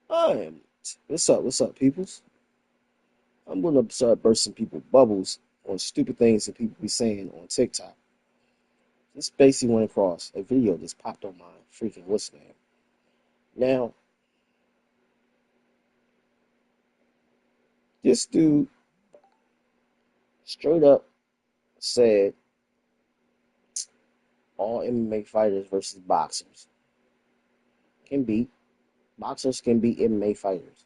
I am. What's up, peoples? I'm gonna start bursting people's bubbles on stupid things that people be saying on TikTok. This basically went across a video that's popped on my freaking what's name. Now, this dude straight up said all MMA fighters versus boxers can beat boxers can beat MMA fighters.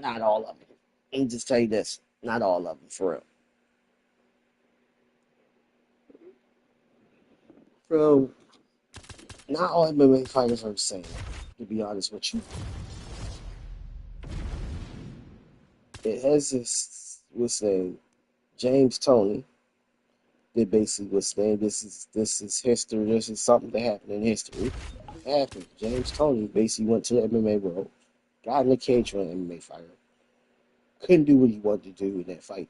Not all of them. Let me just tell you this. Not all of them, for real. Bro, not all MMA fighters are the same, to be honest with you. It has this, what's name, James Tony. They basically was saying this is history. This is something that happened in history. It happened. James Tony basically went to the MMA world, got in the cage with an MMA fighter, couldn't do what he wanted to do in that fight,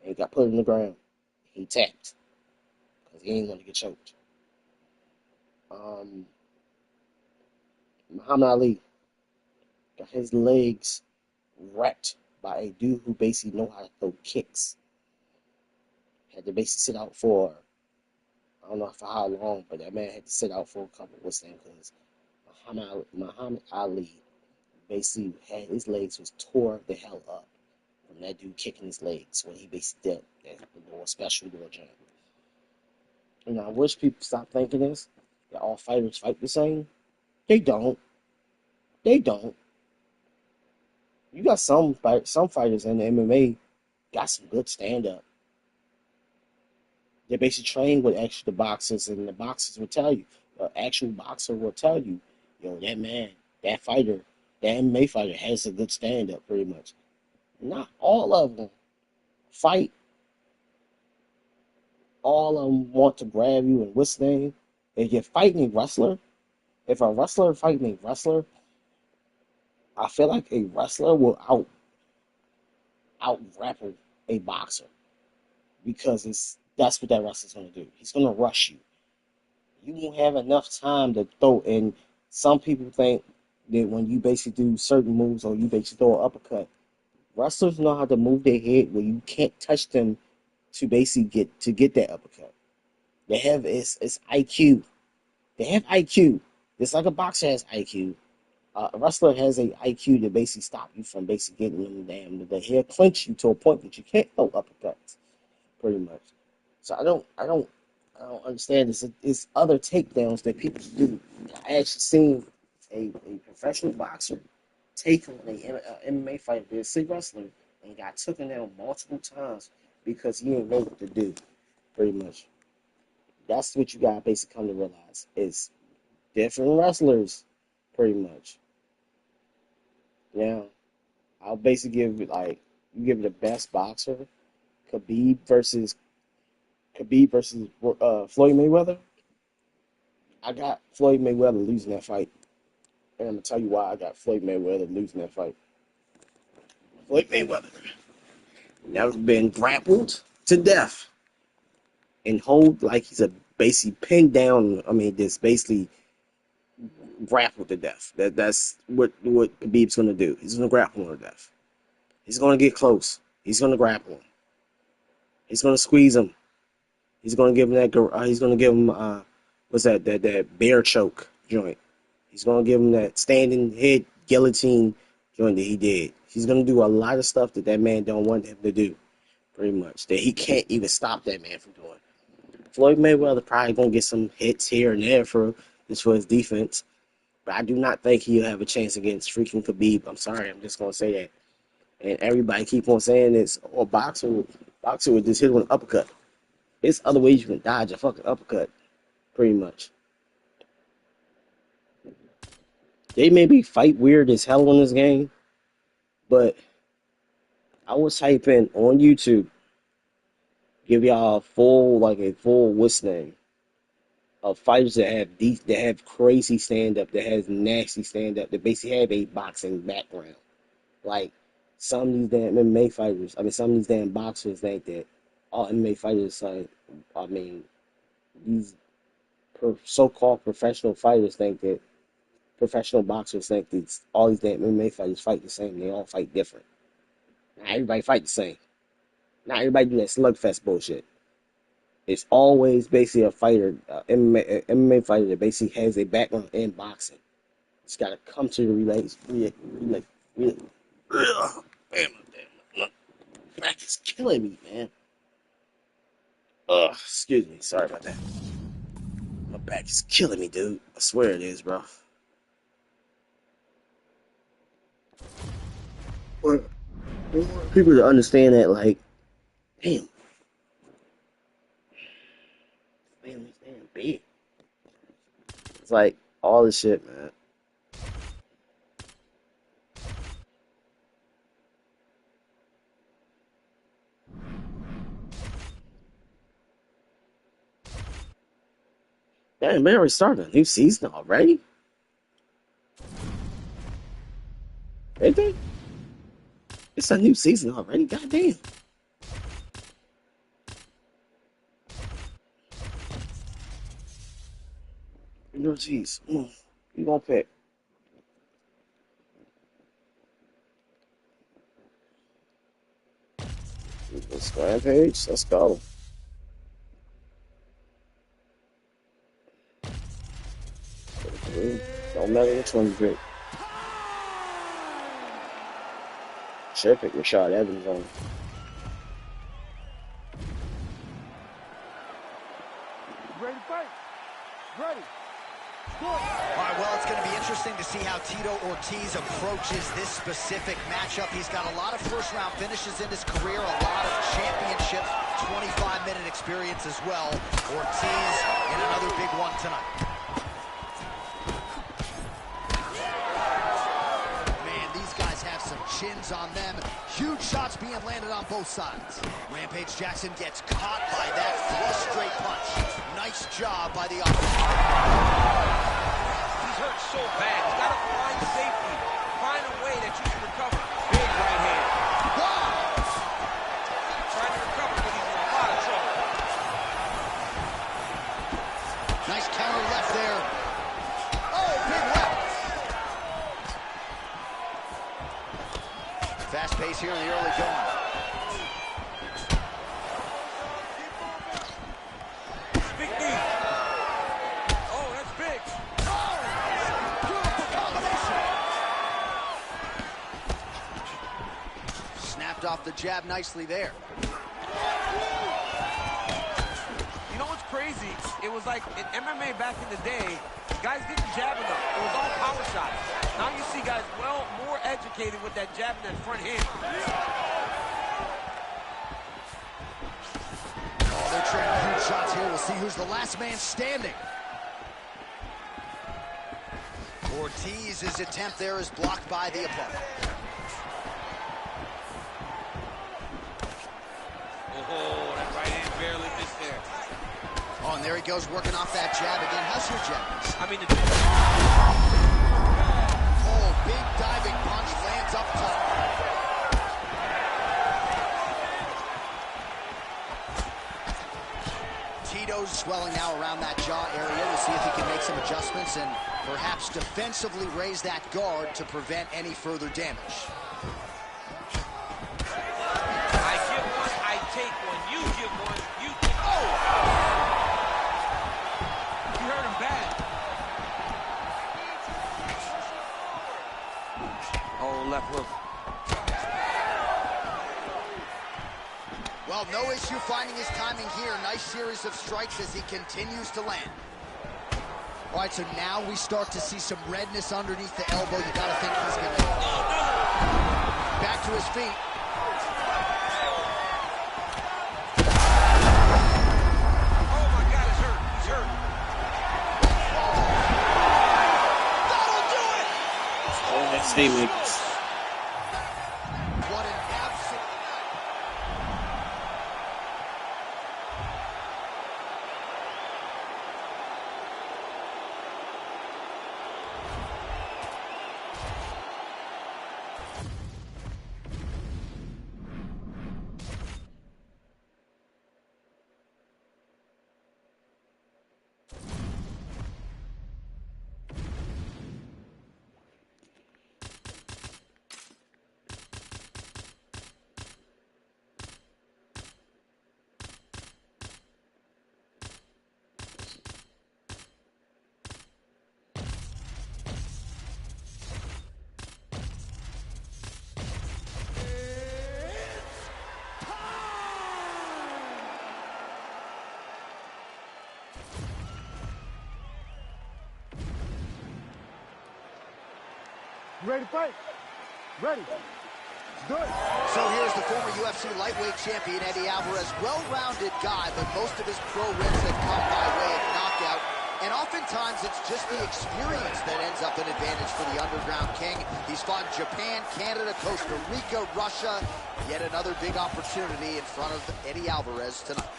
and got put on the ground. He tapped because he ain't going to get choked. Um, Muhammad Ali got his legs wrecked by a dude who basically know how to throw kicks. Had to basically sit out for I don't know for how long, but that man had to sit out for a couple of things because Muhammad Ali basically had his legs was tore the hell up from that dude kicking his legs when he basically did that little special little jump. And I wish people stop thinking this that all fighters fight the same. They don't. They don't. You got some fighters in the MMA got some good stand up. They basically train with extra boxers, and the boxers will tell you, the actual boxer will tell you, yo, that man, that fighter, that MMA fighter has a good stand up, pretty much. Not all of them fight. All of them want to grab you and what's name. If you're fighting a wrestler, if a wrestler fighting a wrestler, I feel like a wrestler will out grapple a boxer because it's that's what that wrestler's gonna do. He's gonna rush you. You won't have enough time to throw. And some people think that when you basically do certain moves or you basically throw an uppercut, wrestlers know how to move their head where you can't touch them to basically get that uppercut. They have it's IQ. They have IQ. It's like a boxer has IQ. A wrestler has a IQ to basically stop you from basically getting them damn. He'll clinch you to a point that you can't throw uppercuts, pretty much. So I don't understand this. It's other takedowns that people do. I actually seen a professional boxer take on a MMA fighter, a C wrestler, and got taken down multiple times because he didn't know what to do. Pretty much, that's what you gotta basically come to realize. It's different wrestlers, pretty much. Now, I'll basically give it like you give it the best boxer, Khabib versus Floyd Mayweather. I got Floyd Mayweather losing that fight, and I'm gonna tell you why I got Floyd Mayweather losing that fight. Floyd Mayweather never been grappled to death and hold like he's a basically pinned down. I mean, just basically grappled to death. That's what Khabib's gonna do. He's gonna grapple him to death. He's gonna get close. He's gonna grapple him. He's gonna squeeze him. He's gonna give him that. He's gonna give him what's that bear choke joint. He's gonna give him that standing head guillotine joint that he did. He's gonna do a lot of stuff that that man don't want him to do. Pretty much that he can't even stop that man from doing. Floyd Mayweather probably gonna get some hits here and there for just for his defense, but I do not think he'll have a chance against freaking Khabib. I'm sorry, I'm just gonna say that. And everybody keep on saying this. Or boxer would just hit with an uppercut. There's other ways you can dodge a fucking uppercut. Pretty much. They maybe fight weird as hell in this game, but I was typing on YouTube, give y'all a full what's name of fighters that have that have crazy stand up, that has nasty stand up, that basically have a boxing background. Like some of these damn MMA fighters, I mean some of these damn boxers think that all MMA fighters like I mean these so-called professional fighters think that professional boxers think that all these damn MMA fighters fight the same. They all fight different. Not everybody fight the same. Not everybody do that slugfest bullshit. It's always basically a fighter, MMA fighter that basically has a background in boxing. It's got to come to the relate. Ugh, damn, my back is killing me, man. Ugh, excuse me. Sorry about that. My back is killing me, dude. I swear it is, bro. But I want people to understand that, like, damn, man, this damn big. It's like all this shit, man. Damn, they already started a new season already? Ain't they? It's a new season already. Goddamn. No, jeez. You gonna pick? Let's go, Rampage. Let's go. Don't matter which one you pick. Should pick Rashad Evans on. Ready to fight? Ready. All right, well, it's going to be interesting to see how Tito Ortiz approaches this specific matchup. He's got a lot of first-round finishes in his career, a lot of championships, 25-minute experience as well. Ortiz in another big one tonight. Man, these guys have some chins on them. Huge shots being landed on both sides. Rampage Jackson gets caught by that flush straight punch. Nice job by the offense. Hurt so bad. He's got to find safety. Find a way that you can recover. Big right hand. Wow! Trying to recover, but he's in a lot of trouble. Nice counter left there. Oh, big left. Fast pace here in the early going. Big knee. Oh, that's big. Off the jab nicely there. You know what's crazy? It was like in MMA back in the day, guys didn't jab enough. It was all power shots. Now you see guys more educated with that jab and that front hand. Oh, they're trading huge shots here. We'll see who's the last man standing. Ortiz's attempt there is blocked by the opponent. Oh, that right hand barely missed there. Oh, and there he goes, working off that jab again. How's your jab? I mean, oh, big diving punch lands up top. Tito's swelling now around that jaw area. We'll see if he can make some adjustments and perhaps defensively raise that guard to prevent any further damage. take one, you give one, you... Oh! You hurt him bad. Oh, left hook. Well, no issue finding his timing here. Nice series of strikes as he continues to land. All right, so now we start to see some redness underneath the elbow. You got to think he's going to... Oh, no! Back to his feet. Oh, my God, he's hurt. He's hurt. That'll do it! Oh, that's haymakers. What an absolute... You ready to fight? Ready. Good. So here's the former UFC lightweight champion, Eddie Alvarez. Well-rounded guy, but most of his pro wins have come by way of knockout. And oftentimes, it's just the experience that ends up an advantage for the underground king. He's fought Japan, Canada, Costa Rica, Russia. Yet another big opportunity in front of Eddie Alvarez tonight.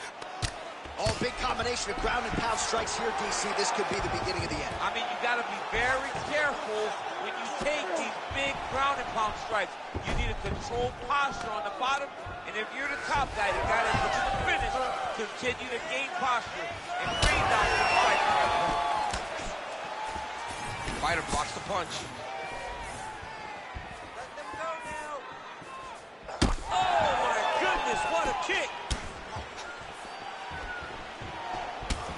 Oh, big combination of ground and pound strikes here, DC. This could be the beginning of the end. I mean, you got to be very careful when you take these big ground and pound strikes. You need a controlled posture on the bottom, and if you're the top guy, the guy that's looking to finish, continue to gain posture and bring down the fight. Fighter blocks the punch. Let them go now. Oh, my goodness, what a kick.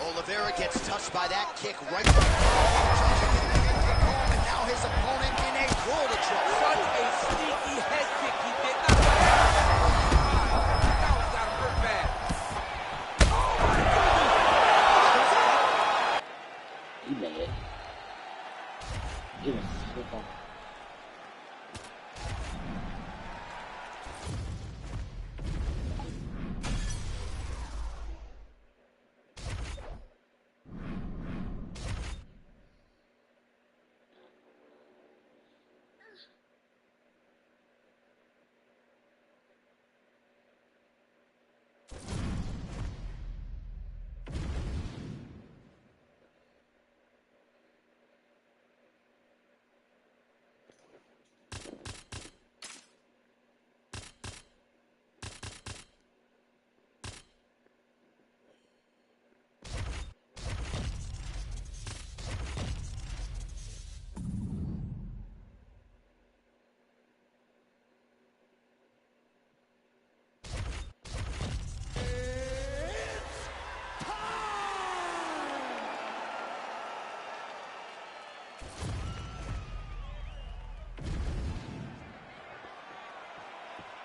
Oliveira gets touched by that kick right from the and now his opponent in a world of trouble. Such a sneaky head kick he did not. That one's got to hurt bad. Oh my goodness! You made it. Give us a phone.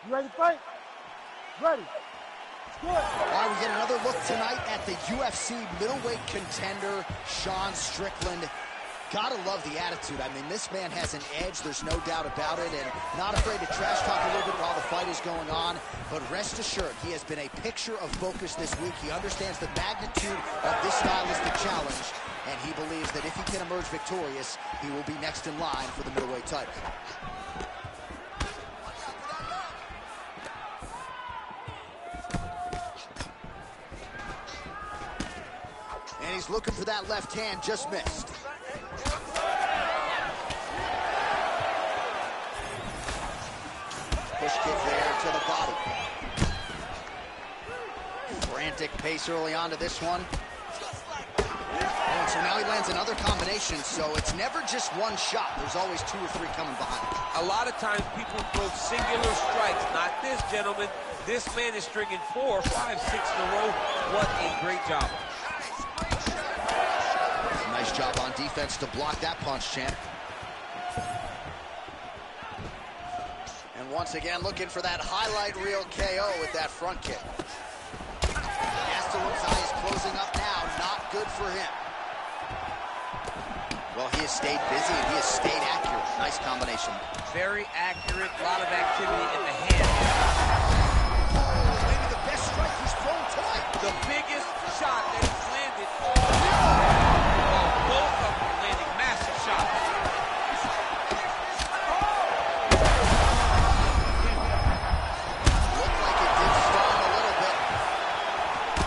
You ready to fight? Ready. Good. All right, we get another look tonight at the UFC middleweight contender, Sean Strickland. Gotta love the attitude. I mean, this man has an edge, there's no doubt about it, and not afraid to trash talk a little bit while the fight is going on. But rest assured, he has been a picture of focus this week. He understands the magnitude of this stylistic challenge, and he believes that if he can emerge victorious, he will be next in line for the middleweight title. And he's looking for that left hand, just missed. Push kick there to the body. Frantic pace early on to this one. Oh, and so now he lands another combination, so it's never just one shot. There's always 2 or 3 coming behind. A lot of times people throw singular strikes. Not this, gentlemen. This man is stringing 4, 5, 6 in a row. What a great job. Nice job on defense to block that punch, champ. And once again, looking for that highlight reel KO with that front kick. Gastelum's eye is closing up now. Not good for him. Well, he has stayed busy and he has stayed accurate. Nice combination. Very accurate. A lot of activity in the hand. Oh, maybe the best strike he's thrown tonight. The biggest shot that he's landed. Both of them landing massive shots. Looked like it did stun a little bit.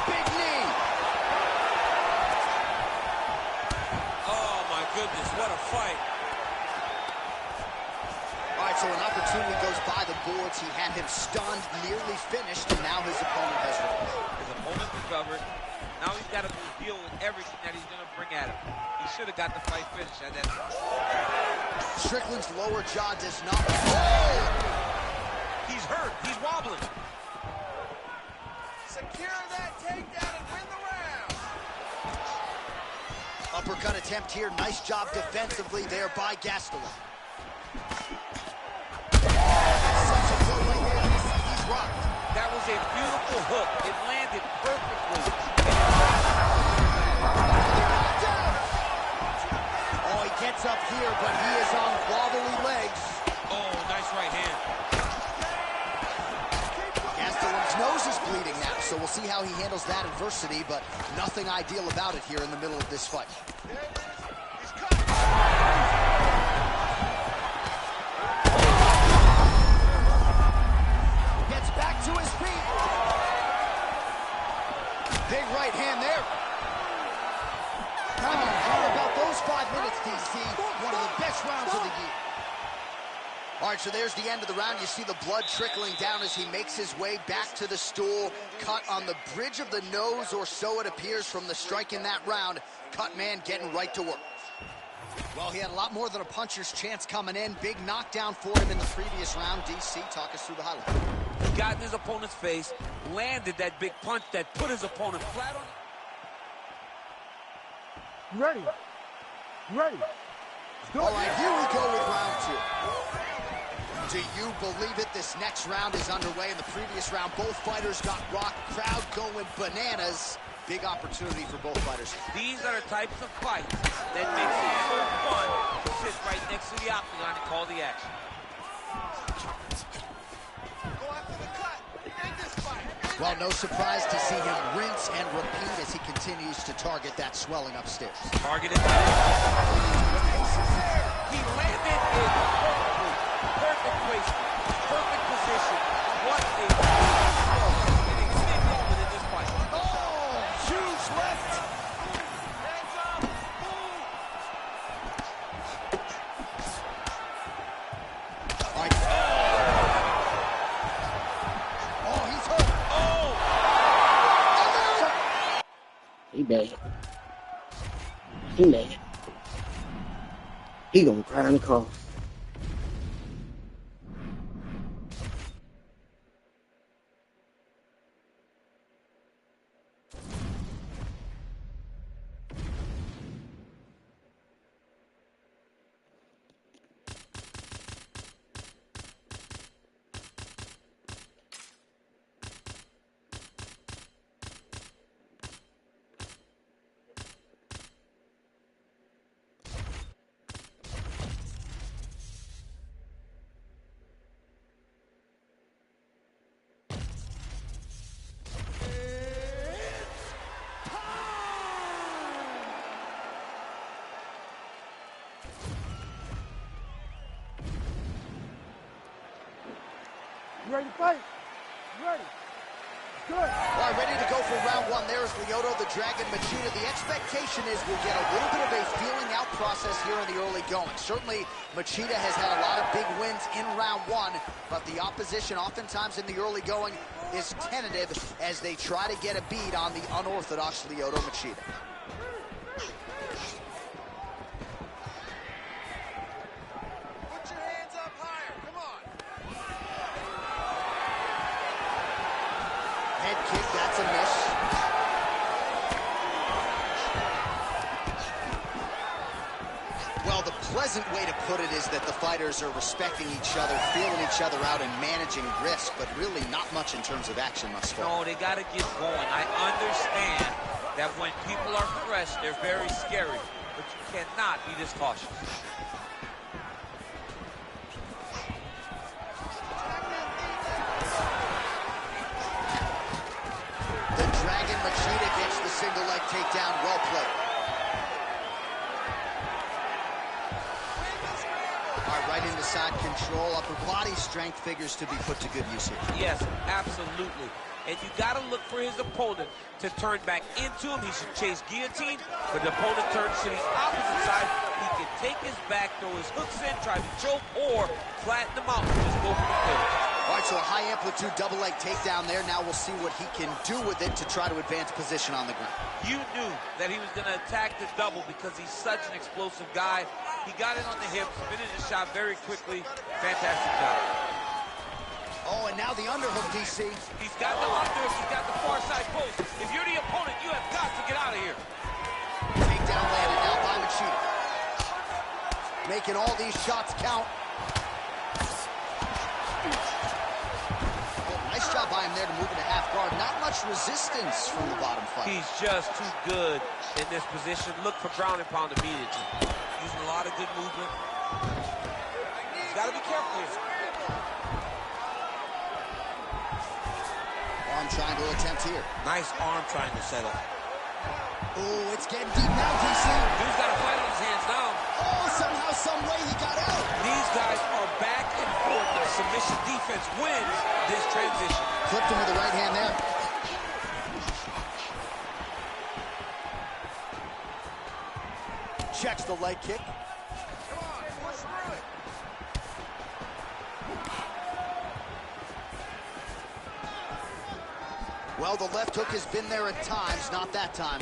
Big knee. Oh my goodness, what a fight. All right, so an opportunity goes by the boards. He had him stunned, nearly finished, and now his opponent has recovered. His opponent recovered. Now he's got to deal with everything that he's going to bring at him. He should have got the fight finished at that time. Strickland's lower jaw does not. Oh! He's hurt. He's wobbling. Secure that takedown and win the round. Uppercut attempt here. Nice job defensively there by Gastelum. Such a good right there. He's rocked. That was a beautiful hook. It landed perfectly. Oh, he gets up here, but he is on wobbly legs. see how he handles that adversity, but nothing ideal about it here in the middle of this fight. Gets back to his feet. Big right hand there. I mean, how about those 5 minutes, DC? One of the best rounds of the year. All right, so there's the end of the round. You see the blood trickling down as he makes his way back to the stool. Cut on the bridge of the nose, or so it appears from the strike in that round. Cut man getting right to work. Well, he had a lot more than a puncher's chance coming in. Big knockdown for him in the previous round. DC, talk us through the highlight. He got in his opponent's face, landed that big punch that put his opponent flat on. Ready. Ready. All right, here we go with round 2. Do you believe it? This next round is underway. In the previous round, both fighters got rocked. Crowd going bananas. Big opportunity for both fighters. These are the types of fights that makes it so fun to sit right next to the octagon and call the action. Well, no surprise to see him rinse and repeat as he continues to target that swelling upstairs. Targeted. He landed it perfectly. Perfect placement. Perfect position. What a in a big moment in this fight. Oh, huge left. All right. Oh, he's hurt. He bad. He mad. He gonna cry in the car. You ready to fight? You ready? Good. All right, ready to go for round 1. There is Lyoto the Dragon Machida. The expectation is we'll get a little bit of a feeling out process here in the early going. Certainly, Machida has had a lot of big wins in round 1, but the opposition oftentimes in the early going is tentative as they try to get a bead on the unorthodox Lyoto Machida. Put your hands up higher. Come on. Head kick, that's a miss. Well, the pleasant way to put it is that the fighters are respecting each other, feeling each other out, and managing risk, but really not much in terms of action thus far. No, they got to get going. I understand that when people are fresh, they're very scary, but you cannot be this cautious. The Dragon Machida gets the single leg takedown. Well played. All right, right into side control. Upper body strength figures to be put to good use here. Yes, absolutely. And you got to look for his opponent to turn back into him. He should chase guillotine, but the opponent turns to the opposite side. He can take his back, throw his hooks in, try to choke, or flatten him out and just go for the finish. All right, so a high amplitude double leg takedown there. Now we'll see what he can do with it to try to advance position on the ground. You knew that he was going to attack the double because he's such an explosive guy. He got it on the hips, finished the shot very quickly. Fantastic job. Oh, and now the underhook, DC. He's got the underhook, he's got the far side post. If you're the opponent, you have got to get out of here. Takedown landed now by Machida. Making all these shots count. Oh, nice job by him there to move into half guard. Not much resistance from the bottom fight. He's just too good in this position. Look for ground and pound immediately. Using a lot of good movement. He's got to be careful here. Arm triangle attempt here. Nice arm triangle setup. Oh, it's getting deep now, DC. Dude's got a fight on his hands now. Oh, somehow, some way he got out. These guys are back and forth. The submission defense wins this transition. Clipped him with the right hand there. Checks the leg kick. Come on, push through it. Well, the left hook has been there at times, not that time.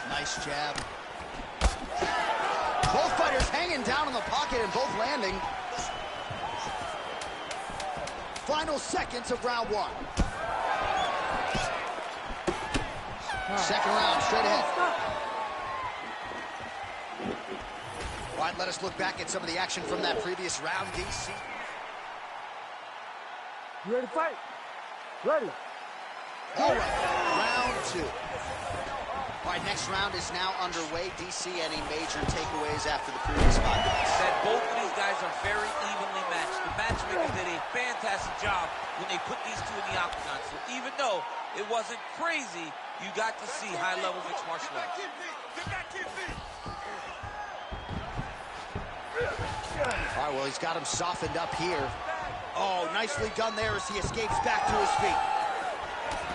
Nice jab. Both fighters hanging down in the pocket and both landing. Final seconds of round one. Second round, straight ahead. All right, let us look back at some of the action from that previous round, DC. You ready to fight? Ready. All right, round two. All right, next round is now underway. DC, any major takeaways after the previous fight? That both of these guys are very evenly matched. The matchmakers did a fantastic job when they put these two in the octagon. So even though it wasn't crazy, you got to see high-level mixed martial arts. Get back, keep feet. All right, well, he's got him softened up here. Oh, nicely done there as he escapes back to his feet.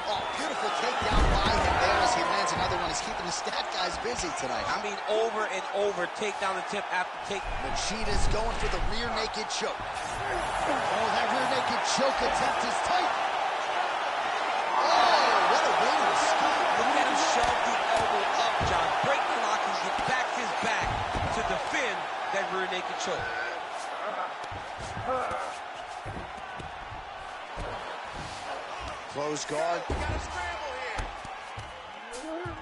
Oh, beautiful takedown by him there as he lands another one. He's keeping the stat guys busy tonight. I mean, over and over, takedown attempt after takedown. Machida's going for the rear naked choke. Oh, that rear naked choke attempt is tight. Oh, what a way to escape. Look at him shove the elbow up, John. Break the lock and get back his back to defend that rear naked choke. Close guard. We got a scramble here.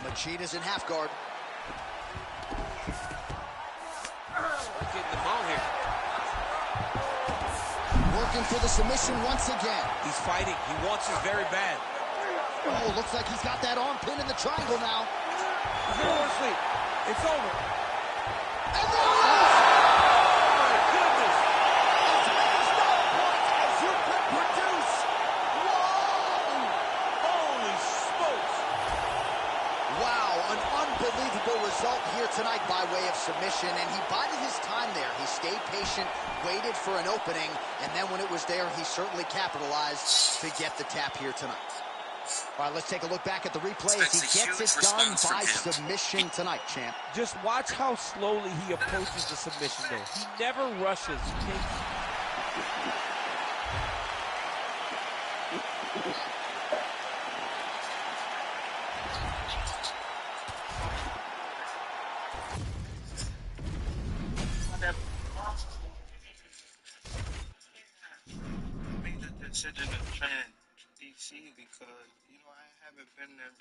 Machida's in half guard. Getting the mount here. Working for the submission once again. He's fighting. He wants it very bad. Oh, looks like he's got that arm pin in the triangle now. He's in one sleep. It's over. And there it is! Oh, my goodness. As many stop points as you could produce. Whoa! Holy smokes. Wow, an unbelievable result here tonight by way of submission, and he bided his time there. He stayed patient, waited for an opening, and then when it was there, he certainly capitalized to get the tap here tonight. All right, let's take a look back at the replay as he gets it done by submission tonight, champ. Just watch how slowly he approaches the submission, though. He never rushes. I made the decision to train DC because, I haven't been there.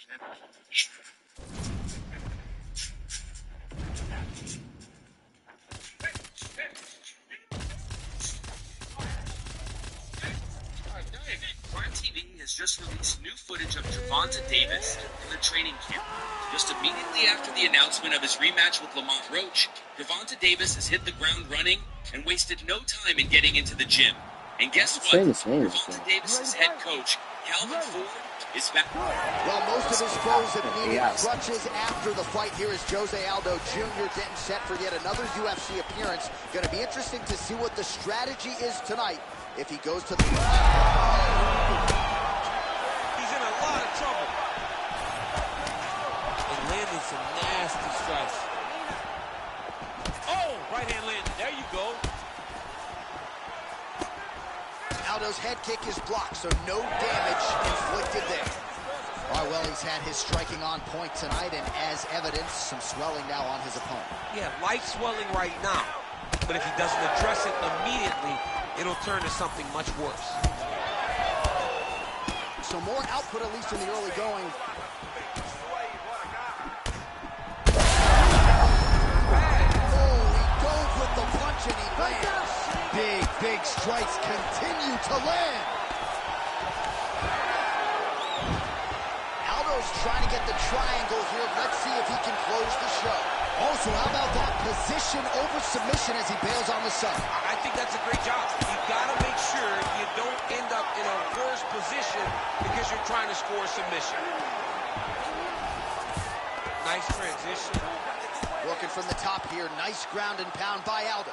Prime TV has just released new footage of Gervonta Davis in the training camp. Just immediately after the announcement of his rematch with Lamont Roach, Gervonta Davis has hit the ground running and wasted no time in getting into the gym. And guess what? Gervonta Davis's head coach, Calvin Ford, is back. Well, most of his foes have needed crutches after the fight. Here is Jose Aldo Jr. getting set for yet another UFC appearance. Going to be interesting to see what the strategy is tonight if he goes to the... He's in a lot of trouble. And landing some nasty strikes. Oh, right hand landed. There you go. Aldo's head kick is blocked, so no damage inflicted there. All right, well, he's had his striking on point tonight, and as evidence, some swelling now on his opponent. Yeah, light swelling right now. But if he doesn't address it immediately, it'll turn to something much worse. So more output, at least in the early going. Oh, he goes with the punch and he lands. Big strikes continue to land. Aldo's trying to get the triangle here. Let's see if he can close the show. Also, how about that position? Submission over submission as he bails on the sub. I think that's a great job. You gotta make sure you don't end up in a worse position because you're trying to score a submission. Nice transition. Working from the top here. Nice ground and pound by Aldo.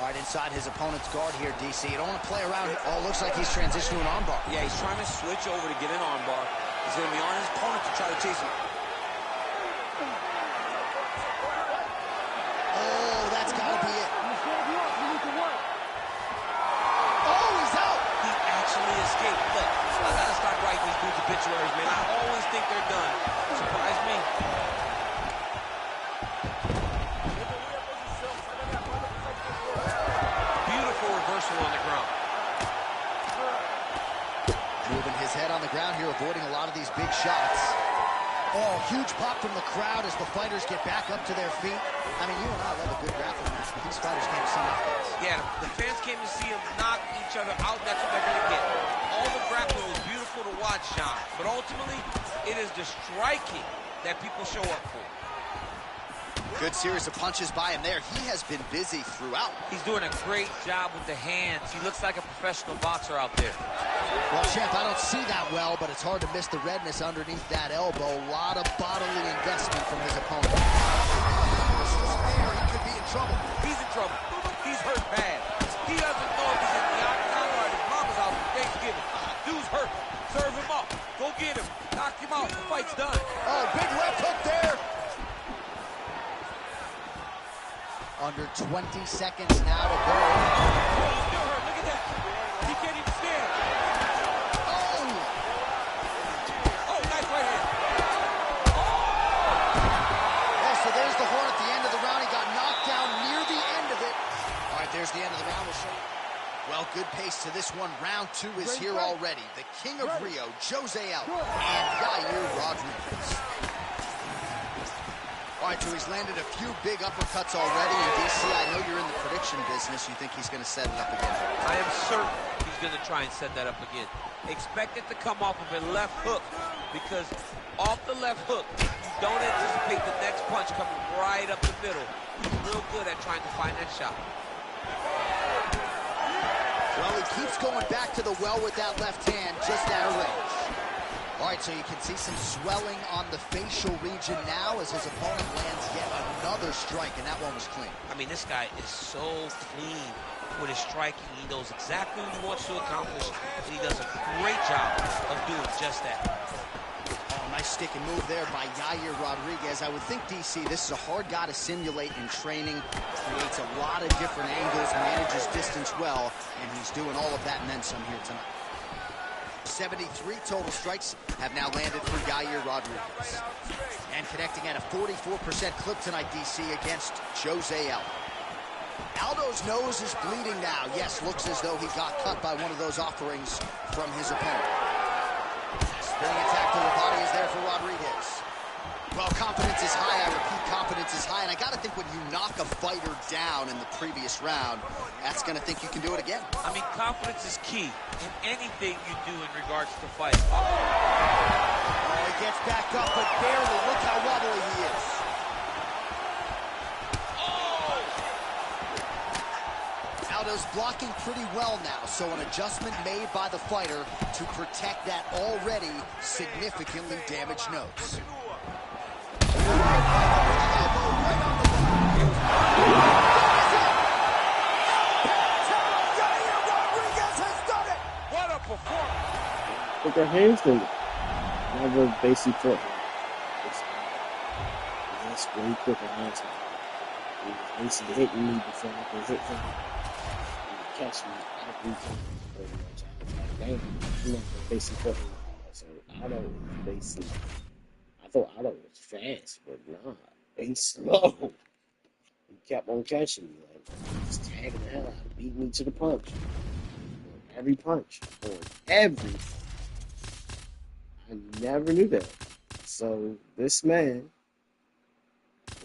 All right, inside his opponent's guard here, DC. You don't want to play around. Oh, looks like he's transitioning to an armbar. Yeah, he's trying to switch over to get an armbar. He's going to be on his opponent to try to chase him. Oh, that's got to be it. Oh, he's out. He actually escaped. Look, I got to stop writing these dudes obituaries, man. I always think they're done. Surprise me. On the ground. Moving his head on the ground here, avoiding a lot of these big shots. Oh, huge pop from the crowd as the fighters get back up to their feet. I mean, you and I love a good grappling match, but these fighters came to see nothing. Yeah, the fans came to see them knock each other out. That's what they're going to get. All the grappling was beautiful to watch, Sean, but ultimately, it is the striking that people show up for. Good series of punches by him there. He has been busy throughout. He's doing a great job with the hands. He looks like a professional boxer out there. Well, Champ, I don't see that well, but it's hard to miss the redness underneath that elbow. A lot of bodily investment from his opponent. He could be in trouble. He's in trouble. He's hurt bad. He doesn't know if he's in the octagon or at his mama's house for Thanksgiving. Dude's hurt. Serve him up. Go get him. Knock him out. The fight's done. Oh, big left hook there. Under 20 seconds now to go. Oh, he's still hurt. Look at that. He can't even stand. Oh! Oh, nice right hand. Oh, so there's the horn at the end of the round. He got knocked down near the end of it. All right, there's the end of the round. Well, good pace to this one. Round two is here already. The King of Rio, Jose Aldo, and Yair Rodriguez. All right, so he's landed a few big uppercuts already. And DC, I know you're in the prediction business. You think he's going to set it up again? I am certain he's going to try and set that up again. Expect it to come off of a left hook, because off the left hook, you don't anticipate the next punch coming right up the middle. He's real good at trying to find that shot. Well, he keeps going back to the well with that left hand, just out of range. All right, so you can see some swelling on the facial region now as his opponent lands yet another strike, and that one was clean. I mean, this guy is so clean with his striking. He knows exactly what he wants to accomplish, and he does a great job of doing just that. Oh, nice stick and move there by Yair Rodriguez. I would think, DC, this is a hard guy to simulate in training. Creates a lot of different angles, manages distance well, and he's doing all of that and then some here tonight. 73 total strikes have now landed for Yair Rodriguez. And connecting at a 44% clip tonight, DC, against Jose Aldo. Aldo's nose is bleeding now. Yes, looks as though he got cut by one of those offerings from his opponent. Spinning attack to the body is there for Rodriguez. Well, confidence is high. I repeat, confidence is high. And I got to think when you knock a fighter down in the previous round, that's going to think you can do it again. I mean, confidence is key in anything you do in regards to fighting. Oh, he gets back up, but barely. Look how wobbly he is. Oh! Aldo's blocking pretty well now, so an adjustment made by the fighter to protect that already significantly damaged nose. What a performance! With their hands in it. Never basically fought him. That's really quick with hands in it. He was basically hitting me before I could hit him. He would catch me every time. Pretty much. I was like, damn, you know, basically fought him. So Aldo was basically, I thought Aldo was fast, but nah, he's slow. He kept on catching me, like, just tagging the hell out, beating me to the punch. Every punch, or every. I never knew that. So this man,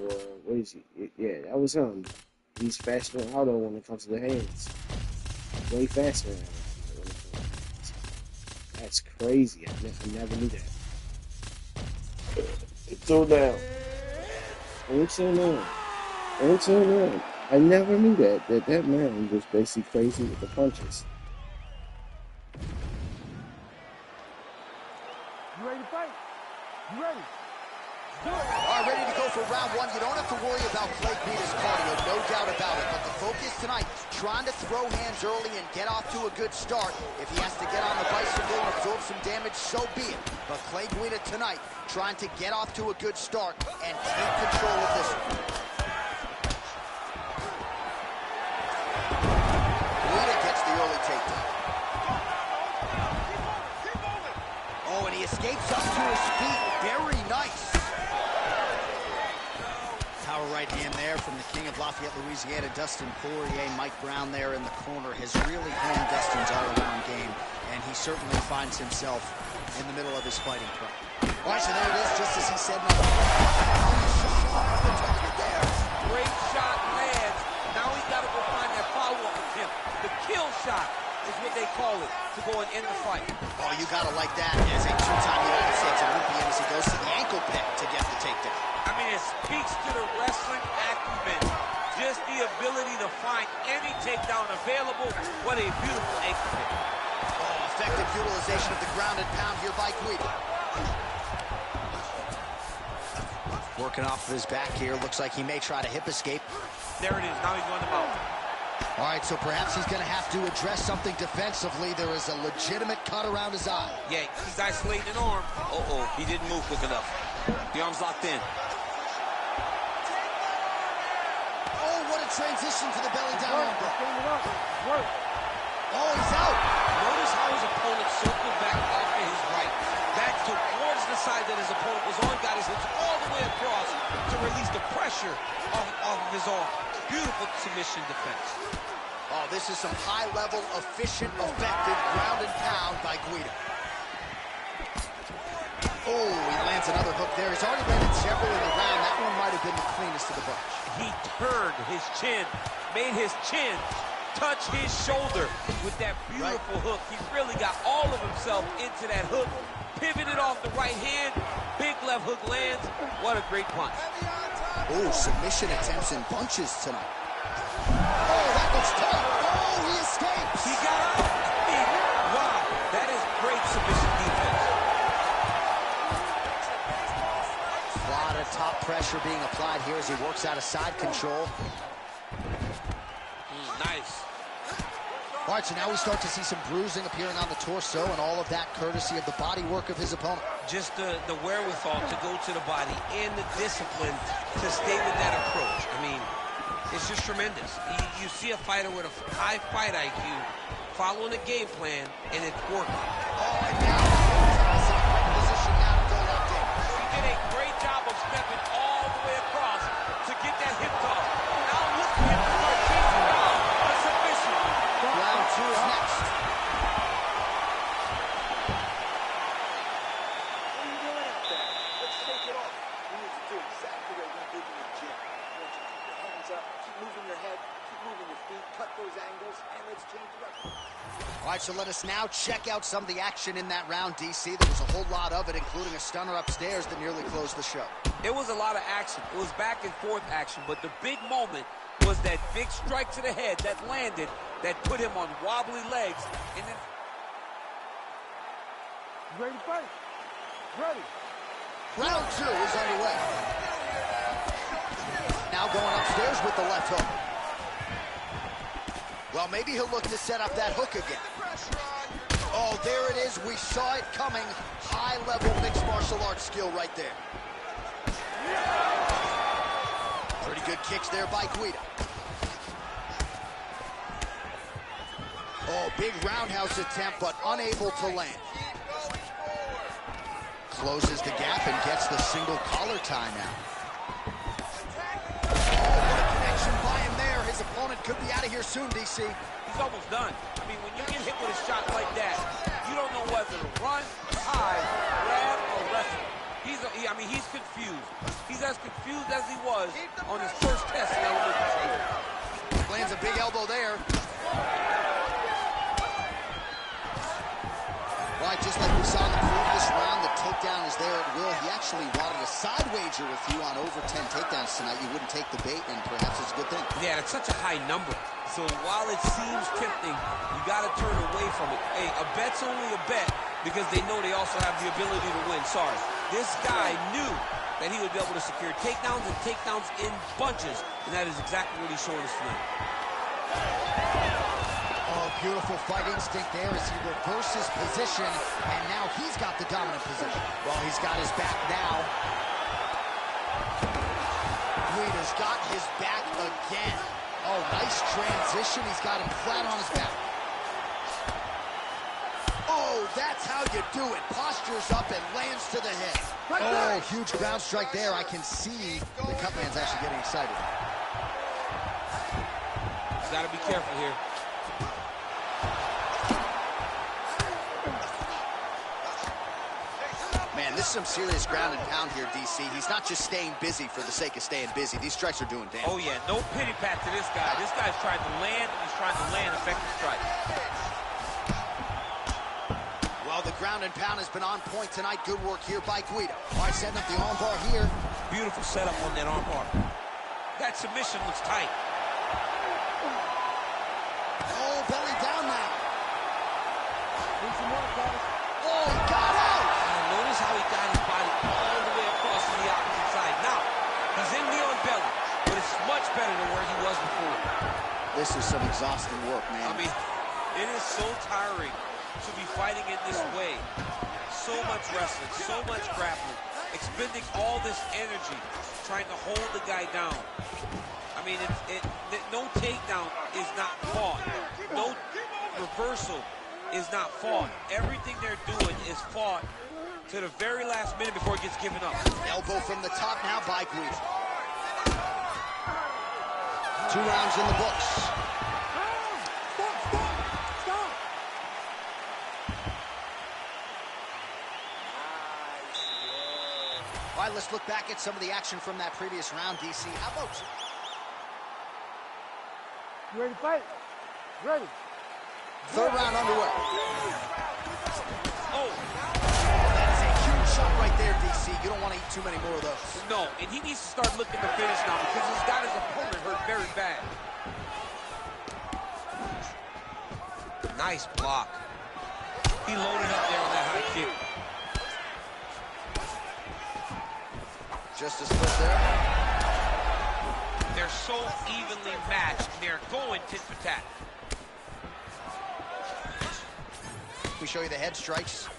or what is he? Yeah, that was him. He's faster than Aldo when it comes to the hands. Way faster than Aldo. That's crazy. I never knew that. Until now. And tune in. And tune in. I never knew that man was basically crazy with the punches. You ready to fight? You ready? All right, ready to go for round one. You don't have to worry about Clay Guida's cardio, no doubt about it. But the focus tonight, trying to throw hands early and get off to a good start. If he has to get on the bicycle and absorb some damage, so be it. But Clay Guida tonight, trying to get off to a good start and take control of this one. Guida gets the early takedown. Oh, and he escapes up to his feet. Very nice. Power right hand there from the king of Lafayette, Louisiana, Dustin Poirier. Mike Brown there in the corner has really honed Dustin's all-around game, and he certainly finds himself in the middle of his fighting prep. All right, so there it is, just as he said. The target there. Great shot lands. Now he's got to go find that follow-up attempt. The kill shot is what they call it, to go and end the fight. Oh, you gotta like that as a two-time United States Olympian as he goes to the ankle pick to get the takedown. I mean, it speaks to the wrestling acumen. Just the ability to find any takedown available. What a beautiful ankle pick. Oh, effective utilization of the ground and pound here by Guida. Working off of his back here. Looks like he may try to hip escape. There it is. Now he's going to mount. All right, so perhaps he's going to have to address something defensively. There is a legitimate cut around his eye. Yeah, he's isolating an arm. Uh-oh, he didn't move quick enough. The arm's locked in. Oh, what a transition to the belly down elbow. Stand it up. Work. Oh, he's out. Notice how his opponent circled back off to his right. Back towards the side that his opponent was on, got his hips all the way across to release the pressure off of his arm. Beautiful submission defense. Oh, this is some high-level, efficient, effective ground and pound by Guida. Oh, he lands another hook there. He's already landed several in the round. That one might have been the cleanest of the bunch. He turned his chin, made his chin touch his shoulder with that beautiful hook. He really got all of himself into that hook, pivoted off the right hand, big left hook lands. What a great punch. Oh, submission attempts in bunches tonight. Oh, that looks tight. Oh, he escapes. He got out. Wow, that is great submission defense. A lot of top pressure being applied here as he works out of side control. Nice. All right, so now we start to see some bruising appearing on the torso, and all of that courtesy of the body work of his opponent. Just the wherewithal to go to the body and the discipline to stay with that approach. I mean, it's just tremendous. You see a fighter with a high fight IQ following a game plan, and it's working. Oh, and now he's in a position now to go locked in. He did a great job of stepping all the way across to get that hip toss. Now look at him start chasing down a submission. Round two is next. What are you doing out there? Let's shake it off. You need to do exactly what we did in the gym. I want you to keep your hands up, keep moving your head, keep moving your feet, cut those angles, and let's change it up. All right, so let us now check out some of the action in that round, DC. There was a whole lot of it, including a stunner upstairs that nearly closed the show. It was a lot of action. It was back and forth action, but the big moment was that big strike to the head that landed, that put him on wobbly legs, and then... You ready to fight? Ready. Round two is underway. Now going upstairs with the left hook. Well, maybe he'll look to set up that hook again. Oh, there it is. We saw it coming. High-level mixed martial arts skill right there. Pretty good kicks there by Guida. Oh, big roundhouse attempt, but unable to land. Closes the gap and gets the single collar tie now. By him there, his opponent could be out of here soon, DC. He's almost done. I mean, when you get hit with a shot like that, you don't know whether to run, hide, grab, or wrestle. He's confused. He's as confused as he was on his first test in Olympics. Lands a big elbow there. Right, just like we saw in the previous round, the takedown is there at will. He actually wanted a side wager with you on over 10 takedowns tonight. You wouldn't take the bait, and perhaps it's a good thing. Yeah, it's such a high number. So while it seems tempting, you got to turn away from it. Hey, a bet's only a bet because they know they also have the ability to win. Sorry. This guy knew that he would be able to secure takedowns and takedowns in bunches, and that is exactly what he's showing us tonight. Oh, beautiful fight instinct there as he reverses position, and now he's got the dominant position. Well, he's got his back now. Guida's got his back again. Oh, nice transition. He's got him flat on his back. Oh, that's how you do it. Postures up and lands to the head. Oh, huge ground strike there. I can see the cut man's actually getting excited. He's got to be careful here. Man, this is some serious ground and pound here, DC. He's not just staying busy for the sake of staying busy. These strikes are doing damage. Oh, yeah, no pity pat to this guy. This guy's trying to land, and he's trying to land effective strikes. Well, the ground and pound has been on point tonight. Good work here by Guida. All right, setting up the arm bar here. Beautiful setup on that arm bar. That submission looks tight. Oh, belly down now. Oh, he got out. Notice how he got his body all the way across to the opposite side. Now, he's in knee on belly, but it's much better than where he was before. This is some exhausting work, man. I mean, it is so tiring to be fighting in this way. So much wrestling, so much grappling, expending all this energy trying to hold the guy down. I mean, no takedown is not fought. No reversal is not fought. Everything they're doing is fought to the very last minute before it gets given up. Elbow from the top now by Guida. 2 rounds in the books. Stop. All right, let's look back at some of the action from that previous round, DC. How about you? You ready to fight? Ready. 3rd round underway. Oh. That is a huge shot right there, DC. You don't want to eat too many more of those. No, and he needs to start looking to finish now because he's got his opponent hurt very bad. Nice block. He loaded up there on that high kick. Just a split there. They're so evenly matched. They're going tit for tat. We show you the head strikes.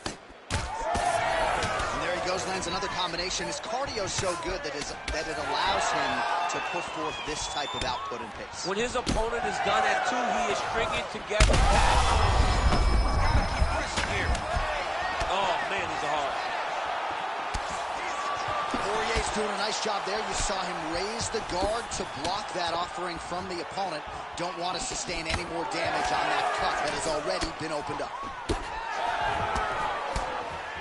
And there he goes, lands another combination. His cardio's so good that it allows him to put forth this type of output and pace. When his opponent is done at 2, he is stringing together pads. He's got to keep pushing here. Oh, man, these are hard. Poirier's doing a nice job there. You saw him raise the guard to block that offering from the opponent. Don't want to sustain any more damage on that cut that has already been opened up.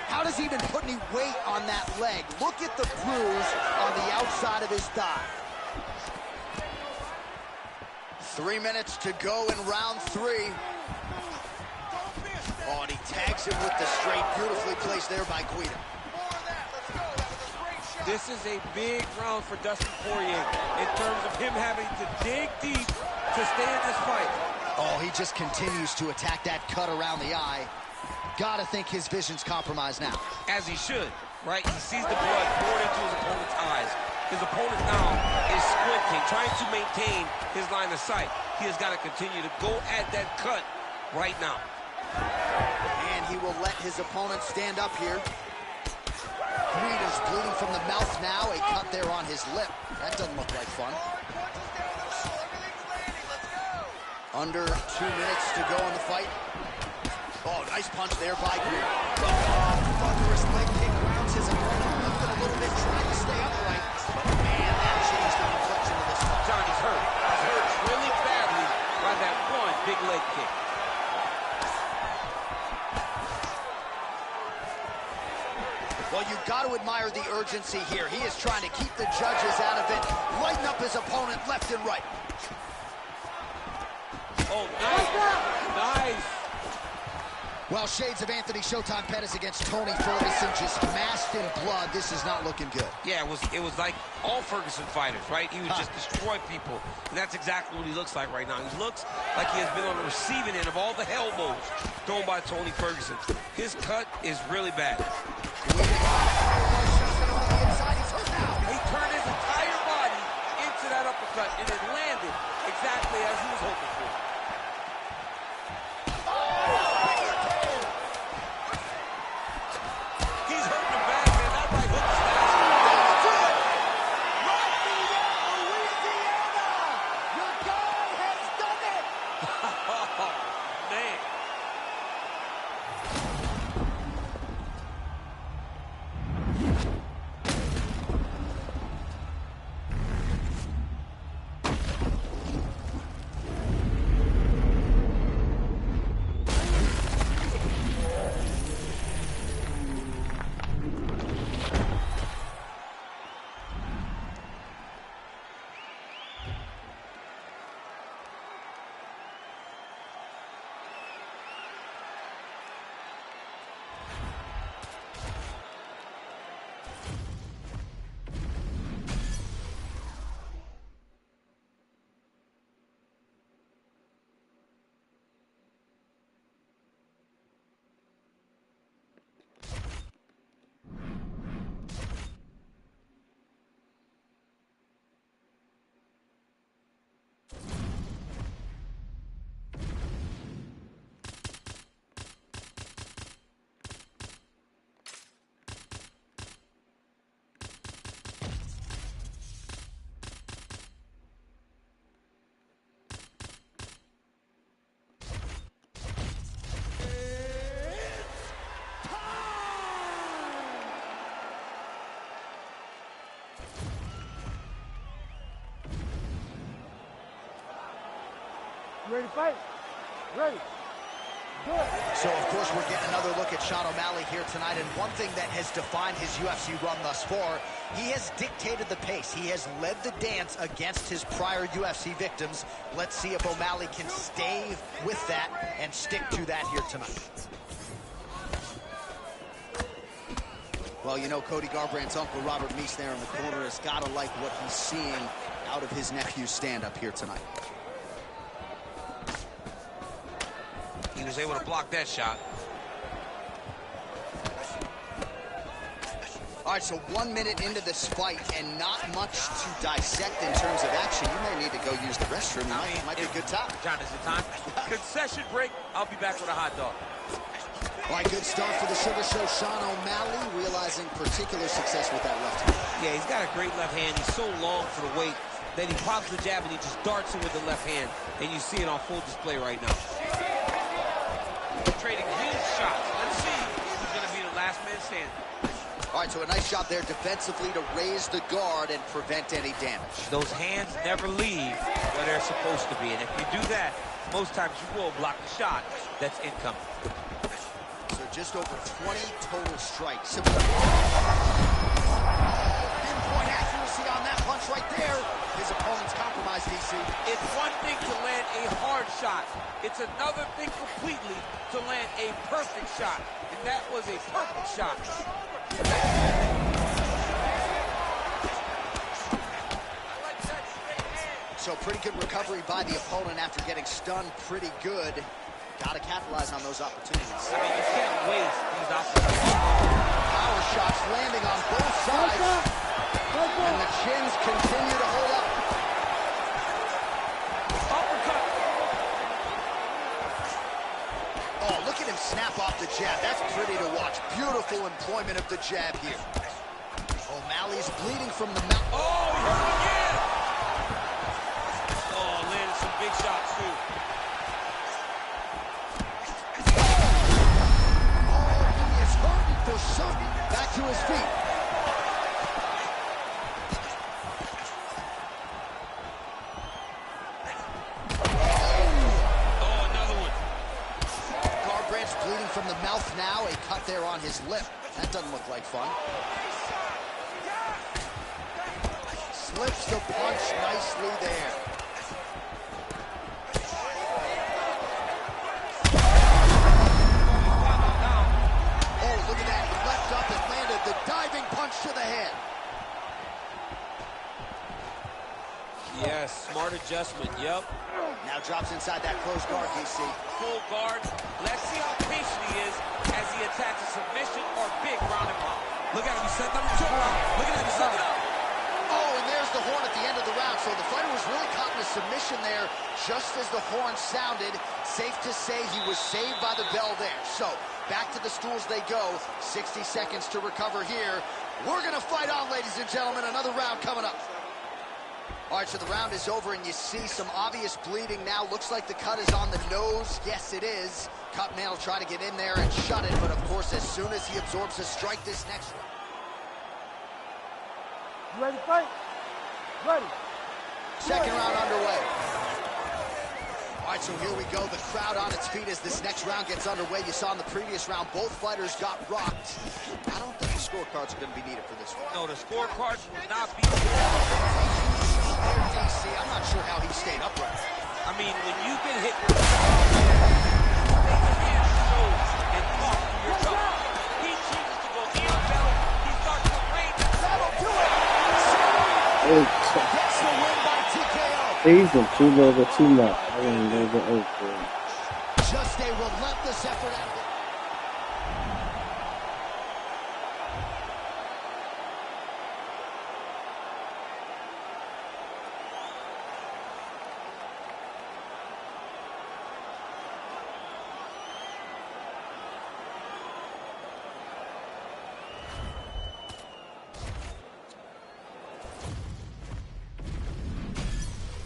How does he even put any weight on that leg? Look at the bruise on the outside of his thigh. 3 minutes to go in round 3. Oh, and he tags him with the straight. Beautifully placed there by Guida. This is a big round for Dustin Poirier in terms of him having to dig deep to stay in this fight. Oh, he just continues to attack that cut around the eye. Gotta think his vision's compromised now. As he should, right? He sees the blood poured into his opponent's eyes. His opponent now is squinting, trying to maintain his line of sight. He has got to continue to go at that cut right now. And he will let his opponent stand up here. Guida's bleeding from the mouth now. A cut there on his lip. That doesn't look like fun. Under 2 minutes to go in the fight. Oh, nice punch there by Guida. Thunderous leg kick rounds his opponent. Lifted a little bit, trying to stay upright. But man, that changed the complexion of this fight. Johnny's hurt. He's hurt really badly by that one big leg kick. Well, you've got to admire the urgency here. He is trying to keep the judges out of it, lighten up his opponent left and right. Oh, nice. Nice. Well, shades of Anthony Showtime Pettis against Tony Ferguson, just masked in blood. This is not looking good. Yeah, it was like all Ferguson fighters, right? He would just destroy people, and that's exactly what he looks like right now. He looks like he has been on the receiving end of all the elbows thrown by Tony Ferguson. His cut is really bad. He turned his entire body into that uppercut, and it landed exactly as he was hoping for. Ready to fight? Ready. Good. So, of course, we're getting another look at Sean O'Malley here tonight, and one thing that has defined his UFC run thus far, he has dictated the pace. He has led the dance against his prior UFC victims. Let's see if O'Malley can stay with that and stick to that here tonight. Well, you know, Cody Garbrandt's uncle, Robert Meese, there in the corner, has got to like what he's seeing out of his nephew's stand-up here tonight. He was able to block that shot. All right, so 1 minute into this fight and not much to dissect in terms of action. You may need to go use the restroom. It might be a good time. John, is it time? Concession break. I'll be back with a hot dog. All right, good start for the Sugar Show. Sean O'Malley realizing particular success with that left hand. Yeah, he's got a great left hand. He's so long for the weight that he pops the jab and he just darts it with the left hand. And you see it on full display right now. Trading huge shots. Let's see who's going to be the last man standing. All right, so a nice job there defensively to raise the guard and prevent any damage. Those hands never leave where they're supposed to be. And if you do that, most times you will block the shot that's incoming. So just over 20 total strikes. Pinpoint accuracy on that punch right there. His opponent's compromised, DC. It's one thing to land a hard shot. It's another thing completely to land a perfect shot. And that was a perfect shot. So pretty good recovery by the opponent after getting stunned pretty good. Got to capitalize on those opportunities. I mean, you can't waste these opportunities. Power shots landing on both sides. And the chins continue to hold up. Uppercut. Oh, look at him snap off the jab. That's pretty to watch. Beautiful employment of the jab here. O'Malley's bleeding from the mouth. Oh, he hurt him again. Oh, landed some big shots, too. For certain, back to his feet. Oh, another one. Garbrandt's bleeding from the mouth now. A cut there on his lip. That doesn't look like fun. Slips the punch nicely there. punch to the head. Yes, smart adjustment, yep. Now drops inside that closed guard, DC. Full guard. Let's see how patient he is as he attacks a submission or big ground and pound. Look at him, he set up the choke. Look at him, he set it up. Oh, and there's the horn at the end of the round. So the fighter was really caught in a submission there just as the horn sounded. Safe to say he was saved by the bell there. So back to the stools they go. 60 seconds to recover here. We're going to fight on, ladies and gentlemen. Another round coming up. All right, so the round is over, and you see some obvious bleeding now. Looks like the cut is on the nose. Yes, it is. Cutman will try to get in there and shut it, but of course, as soon as he absorbs a strike this next one. You ready to fight? Ready. Second round underway. All right, so here we go. The crowd on its feet as this next round gets underway. You saw in the previous round, both fighters got rocked. I don't think the scorecards are going to be needed for this one. No, the scorecards will not be. DC, I'm not sure how he stayed upright. I mean, when you've been hit with and talk through your jaw, he chooses to go in battle. He starts to rain the battle to it. Gets the win by TKO. He's been too little, too much. I didn't know the old. Just a relentless effort out of it.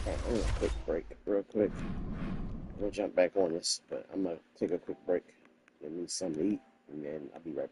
I'm gonna quick break, real quick. We'll jump back on this, but I'm gonna take a quick break, get me something to eat, and then I'll be right back.